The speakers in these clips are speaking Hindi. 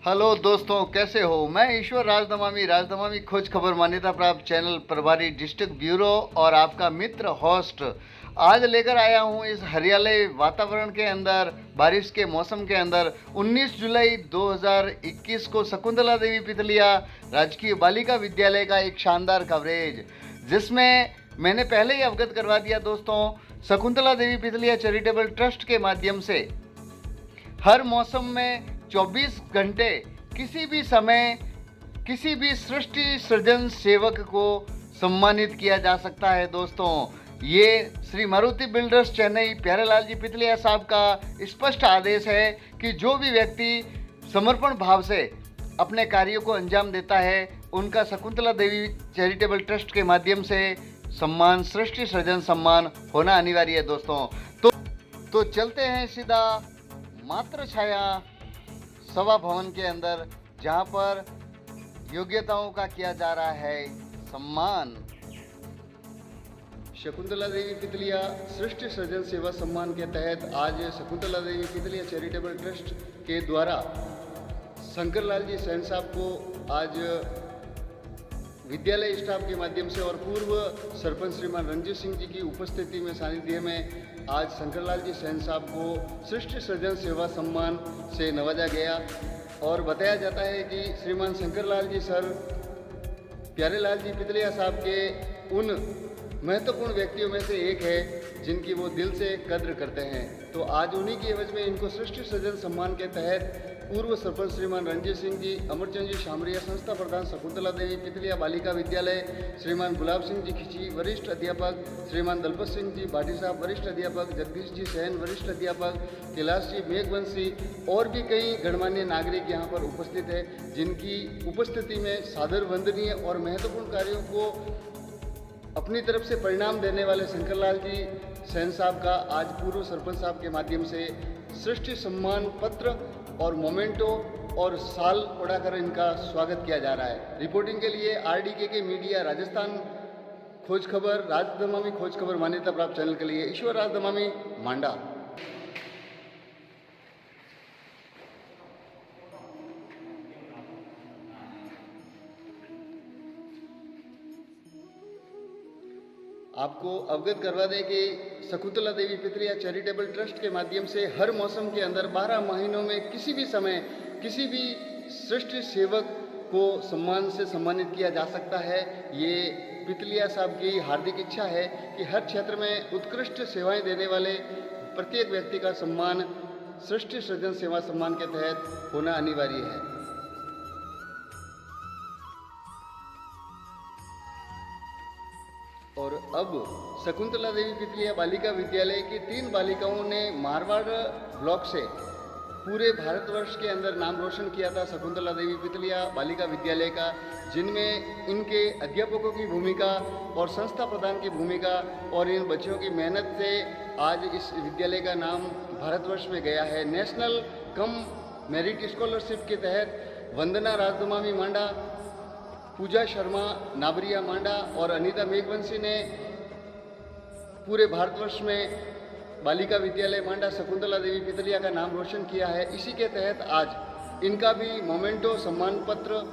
हेलो दोस्तों, कैसे हो। मैं ईश्वर राजदमामी खोज खबर मान्यता प्राप्त चैनल प्रभारी डिस्ट्रिक्ट ब्यूरो और आपका मित्र होस्ट आज लेकर आया हूं इस हरियाली वातावरण के अंदर, बारिश के मौसम के अंदर 19 जुलाई 2021 को शकुंतला देवी पितलिया राजकीय बालिका विद्यालय का एक शानदार कवरेज, जिसमें मैंने पहले ही अवगत करवा दिया दोस्तों। शकुंतला देवी पितलिया चैरिटेबल ट्रस्ट के माध्यम से हर मौसम में 24 घंटे किसी भी समय किसी भी सृष्टि सृजन सेवक को सम्मानित किया जा सकता है दोस्तों। ये श्री मारुति बिल्डर्स चेन्नई प्यारेलाल जी पितलिया साहब का स्पष्ट आदेश है कि जो भी व्यक्ति समर्पण भाव से अपने कार्यों को अंजाम देता है, उनका शकुंतला देवी चैरिटेबल ट्रस्ट के माध्यम से सम्मान, सृष्टि सृजन सम्मान होना अनिवार्य है दोस्तों। तो चलते हैं सीधा मातृ छाया सभा भवन के अंदर, जहां पर योग्यताओं का किया जा रहा है सम्मान। शकुंतला देवी पितलिया सृष्टि सृजन सेवा सम्मान के तहत आज शकुंतला देवी पितलिया चैरिटेबल ट्रस्ट के द्वारा शंकरलाल जी सैन साहब को आज विद्यालय स्टाफ के माध्यम से और पूर्व सरपंच श्रीमान रंजीत सिंह जी की उपस्थिति में, सानिध्य में आज शंकरलाल जी सैन साहब को सृष्टि सृजन सेवा सम्मान से नवाजा गया। और बताया जाता है कि श्रीमान शंकरलाल जी सर प्यारेलाल जी पितलिया साहब के उन महत्वपूर्ण व्यक्तियों में से एक है जिनकी वो दिल से कद्र करते हैं। तो आज उन्हीं की एवज में इनको सृष्टि सृजन सम्मान के तहत पूर्व सरपंच श्रीमान रंजीत सिंह जी, अमरचंद जी शामरिया, संस्था प्रधान शकुंतला देवी पितलिया बालिका विद्यालय श्रीमान गुलाब सिंह जी खिची वरिष्ठ अध्यापक, श्रीमान दलपत सिंह जी भाटी साहब वरिष्ठ अध्यापक, जगदीश जी सहन वरिष्ठ अध्यापक, कैलाश जी मेघवंशी और भी कई गणमान्य नागरिक यहाँ पर उपस्थित है, जिनकी उपस्थिति में सादर वंदनीय और महत्वपूर्ण कार्यों को अपनी तरफ से परिणाम देने वाले शंकरलाल जी सैन साहब का आज पूर्व सरपंच साहब के माध्यम से सृष्टि सम्मान पत्र और मोमेंटो और साल उड़ाकर इनका स्वागत किया जा रहा है। रिपोर्टिंग के लिए RDK मीडिया राजस्थान खोज खबर राजदमामी खोज खबर मान्यता प्राप्त चैनल के लिए ईश्वर राजदमामी मांडा। आपको अवगत करवा दें कि शकुंतला देवी पितलिया चैरिटेबल ट्रस्ट के माध्यम से हर मौसम के अंदर 12 महीनों में किसी भी समय किसी भी सृष्टि सेवक को सम्मान से सम्मानित किया जा सकता है। ये पितलिया साहब की हार्दिक इच्छा है कि हर क्षेत्र में उत्कृष्ट सेवाएं देने वाले प्रत्येक व्यक्ति का सम्मान सृष्टि सृजन सेवा सम्मान के तहत होना अनिवार्य है। और अब शकुंतला देवी पितलिया बालिका विद्यालय की 3 बालिकाओं ने मारवाड़ ब्लॉक से पूरे भारतवर्ष के अंदर नाम रोशन किया था शकुंतला देवी पितलिया बालिका विद्यालय का, जिनमें इनके अध्यापकों की भूमिका और संस्था प्रधान की भूमिका और इन बच्चों की मेहनत से आज इस विद्यालय का नाम भारतवर्ष में गया है। नेशनल कम मेरिट स्कॉलरशिप के तहत वंदना राजदमामी मांडा, पूजा शर्मा नाबरिया मांडा और अनीता मेघवंशी ने पूरे भारतवर्ष में बालिका विद्यालय मांडा शकुंतला देवी पितलिया का नाम रोशन किया है। इसी के तहत आज इनका भी मोमेंटो सम्मान पत्र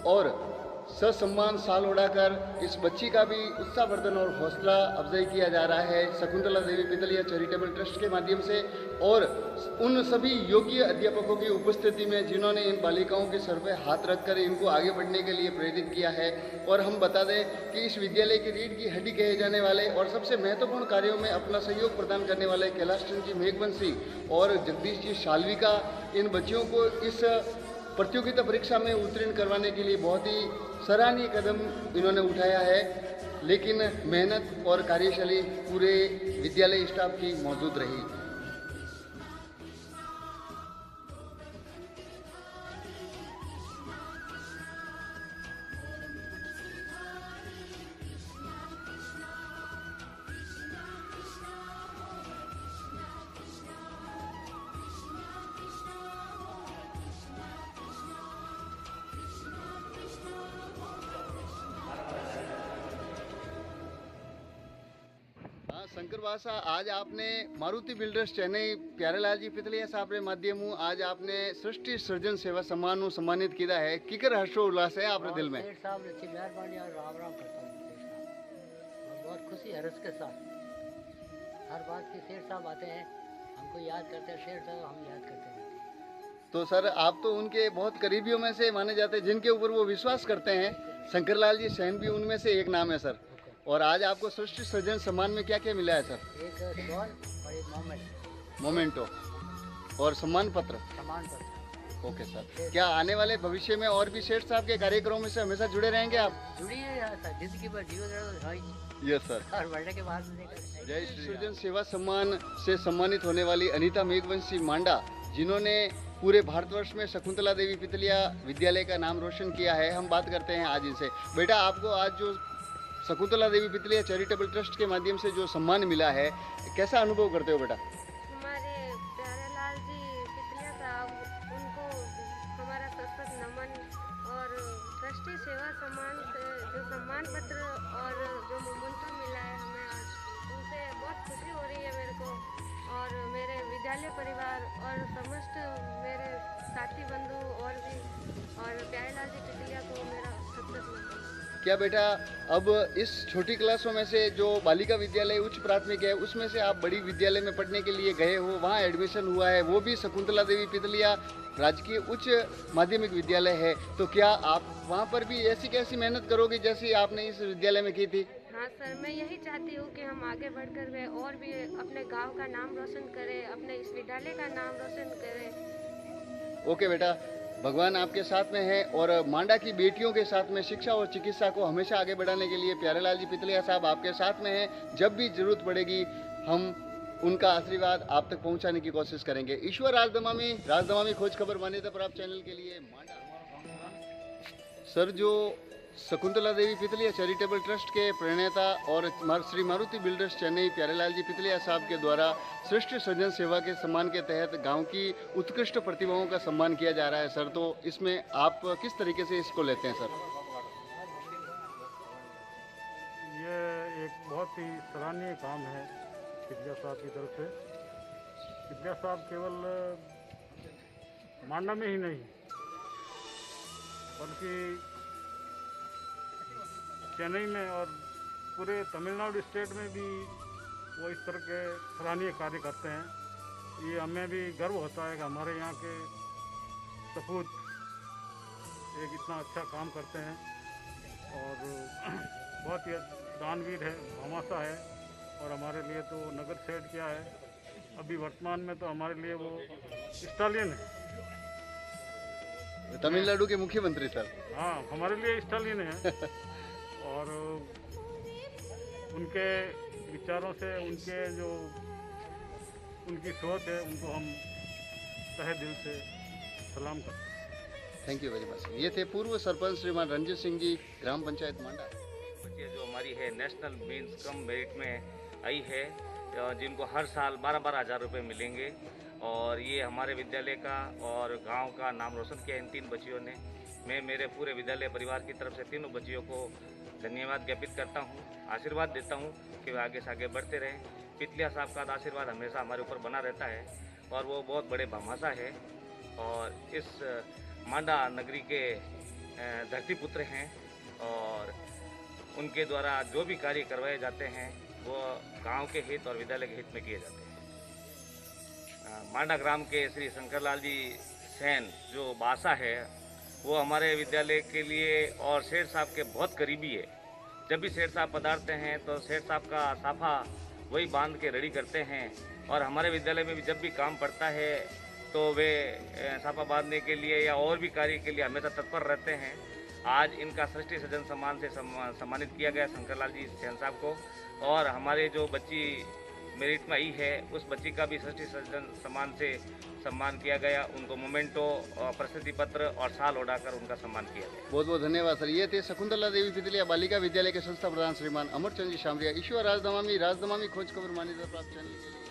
और ससम्मान साल उड़ाकर इस बच्ची का भी उत्साहवर्धन और हौसला अफजाई किया जा रहा है शकुंतला देवी पितलिया चैरिटेबल ट्रस्ट के माध्यम से, और उन सभी योग्य अध्यापकों की उपस्थिति में जिन्होंने इन बालिकाओं के सर पे हाथ रखकर इनको आगे बढ़ने के लिए प्रेरित किया है। और हम बता दें कि इस विद्यालय की रीढ़ की हड्डी कहे जाने वाले और सबसे महत्वपूर्ण कार्यों में अपना सहयोग प्रदान करने वाले कैलाश चंद जी मेघवंशी और जगदीश जी शालवी का इन बच्चियों को इस प्रतियोगिता परीक्षा में उत्तीर्ण करवाने के लिए बहुत ही सराहनीय कदम इन्होंने उठाया है। लेकिन मेहनत और कार्यशैली पूरे विद्यालय स्टाफ की मौजूद रही। शंकर बासा, आज आपने मारुति बिल्डर्स चेन्नई प्यारेलाल जी पितलिया साहब के माध्यम आज आपने सृष्टि सृजन सेवा सम्मान सम्मानित किया है। किकर हर्षो उल्लास है आपके दिल में? सेठ साहब अच्छी मेहरबानी और राम राम करता हूँ सेठ साहब, और बहुत खुशी हर्ष के साथ हर बात की सेठ साहब आते हैं, हमको याद करते हैं, सेठ साहब हम याद करते हैं। तो सर आप तो उनके बहुत करीबियों में से माने जाते हैं, जिनके ऊपर वो विश्वास करते हैं। शंकरलाल जी सैन भी उनमें से एक नाम है सर। और आज आपको सृष्टि सृजन सम्मान में क्या क्या मिला है सर? एक शॉल और एक मोमेंटो और सम्मान पत्र। सम्मान पत्र। ओके सर, क्या आने वाले भविष्य में और भी सेठ साहब के कार्यक्रमों से हमेशा जुड़े रहेंगे आप? जुड़ी है सर, जिंदगी भर जीवन यस सर। और बढ़ने के बाद जय श्री सृजन सेवा सम्मान से सम्मानित होने वाली अनीता मेघवंशी मांडा, जिन्होंने पूरे भारतवर्ष में शकुंतला देवी पितलिया विद्यालय का नाम रोशन किया है, हम बात करते हैं आज इनसे। बेटा, आपको आज जो शकुंतला देवी पितलिया चैरिटेबल ट्रस्ट के माध्यम से जो सम्मान मिला है, कैसा अनुभव करते हो बेटा? हमारे प्यारेलाल जी पितलिया साहब, उनको हमारा सशक्त नमन और ट्रस्टी सेवा सम्मान से जो सम्मान पत्र और जो मोमेंटो मिला है हमें आज, उनसे बहुत खुशी हो रही है मेरे को और मेरे विद्यालय परिवार और समस्त मेरे साथी बंधु और भी, और प्यारेलाल जी पितलिया को मेरा सशक्त नमन। क्या बेटा, अब इस छोटी क्लासों में से जो बालिका विद्यालय उच्च प्राथमिक है, उसमें से आप बड़ी विद्यालय में पढ़ने के लिए गए हो, वहाँ एडमिशन हुआ है, वो भी शकुंतला देवी पितलिया राजकीय उच्च माध्यमिक विद्यालय है, तो क्या आप वहाँ पर भी ऐसी कैसी मेहनत करोगे जैसी आपने इस विद्यालय में की थी? हाँ सर, मैं यही चाहती हूँ कि हम आगे बढ़कर वे और भी अपने गांव का नाम रोशन करें, अपने इस विद्यालय का नाम रोशन करें। ओके बेटा, भगवान आपके साथ में है और मांडा की बेटियों के साथ में शिक्षा और चिकित्सा को हमेशा आगे बढ़ाने के लिए प्यारेलाल जी पितलिया साहब आपके साथ में हैं। जब भी जरूरत पड़ेगी हम उनका आशीर्वाद आप तक पहुंचाने की कोशिश करेंगे। ईश्वर राजदमामी खोज खबर मान्यता प्राप्त चैनल के लिए मांडा। सर, जो शकुंतला देवी पितलिया चैरिटेबल ट्रस्ट के प्रणेता और श्री मारुति बिल्डर्स चेन्नई प्यारेलाल जी पितलिया साहब के द्वारा श्रेष्ठ सृजन सेवा के सम्मान के तहत गांव की उत्कृष्ट प्रतिभाओं का सम्मान किया जा रहा है सर, तो इसमें आप किस तरीके से इसको लेते हैं सर? ये एक बहुत ही सराहनीय काम है पितलिया साहब की तरफ से। पितलिया साहब केवल मांडा में ही नहीं बल्कि चेन्नई में और पूरे तमिलनाडु स्टेट में भी वो इस तरह के सराहनीय कार्य करते हैं। ये हमें भी गर्व होता है कि हमारे यहाँ के सपूत एक इतना अच्छा काम करते हैं और बहुत ही दानवीर है, भामाशाह है। और हमारे लिए तो नगर सेठ क्या है, अभी वर्तमान में तो हमारे लिए वो स्टालियन है, तमिलनाडु के मुख्यमंत्री सर। हाँ, हमारे लिए स्टालियन है। और उनके विचारों से, उनके जो उनकी सोच है, उनको हम तहे दिल से सलाम करते हैं। Thank you very much. ये थे पूर्व सरपंच श्रीमान रंजीत सिंह जी, ग्राम पंचायत मांडा। बच्चे जो हमारी है नेशनल मीन्स कम मेरिट में आई है, जिनको हर साल 12-12 हज़ार रुपये मिलेंगे, और ये हमारे विद्यालय का और गांव का नाम रोशन किया इन 3 बच्चियों ने। मैं मेरे पूरे विद्यालय परिवार की तरफ से तीनों बच्चियों को धन्यवाद ज्ञापित करता हूँ, आशीर्वाद देता हूँ कि वे आगे से आगे बढ़ते रहें। पितलिया साहब का आशीर्वाद हमेशा हमारे ऊपर बना रहता है और वो बहुत बड़े भामाशाह है और इस मांडा नगरी के धरती पुत्र हैं, और उनके द्वारा जो भी कार्य करवाए जाते हैं वो गांव के हित और विद्यालय के हित में किए जाते हैं। मांडा ग्राम के श्री शंकरलाल जी सैन जो बासा है, वो हमारे विद्यालय के लिए और सेठ साहब के बहुत करीबी है। जब भी सेठ साहब पधारते हैं तो सेठ साहब का साफा वही बांध के रेडी करते हैं, और हमारे विद्यालय में भी जब भी काम पड़ता है तो वे साफा बांधने के लिए या और भी कार्य के लिए हमेशा तत्पर रहते हैं। आज इनका सृष्टि सृजन सम्मान से सम्मानित किया गया शंकरलाल जी सैन साहब को, और हमारे जो बच्ची मेरिट में आई है उस बच्ची का भी सृष्टि सृजन सम्मान से सम्मान किया गया। उनको मोमेंटो, प्रसिद्धि पत्र और शाल ओढ़ाकर उनका सम्मान किया गया। बहुत बहुत धन्यवाद सर। ये थे शकुंतला देवी पितलिया बालिका विद्यालय के संस्था प्रधान श्रीमान अमरचंद जी शामरिया। ईश्वर राजदमामी खोज खबर मान्यता प्राप्त चैनल के लिए।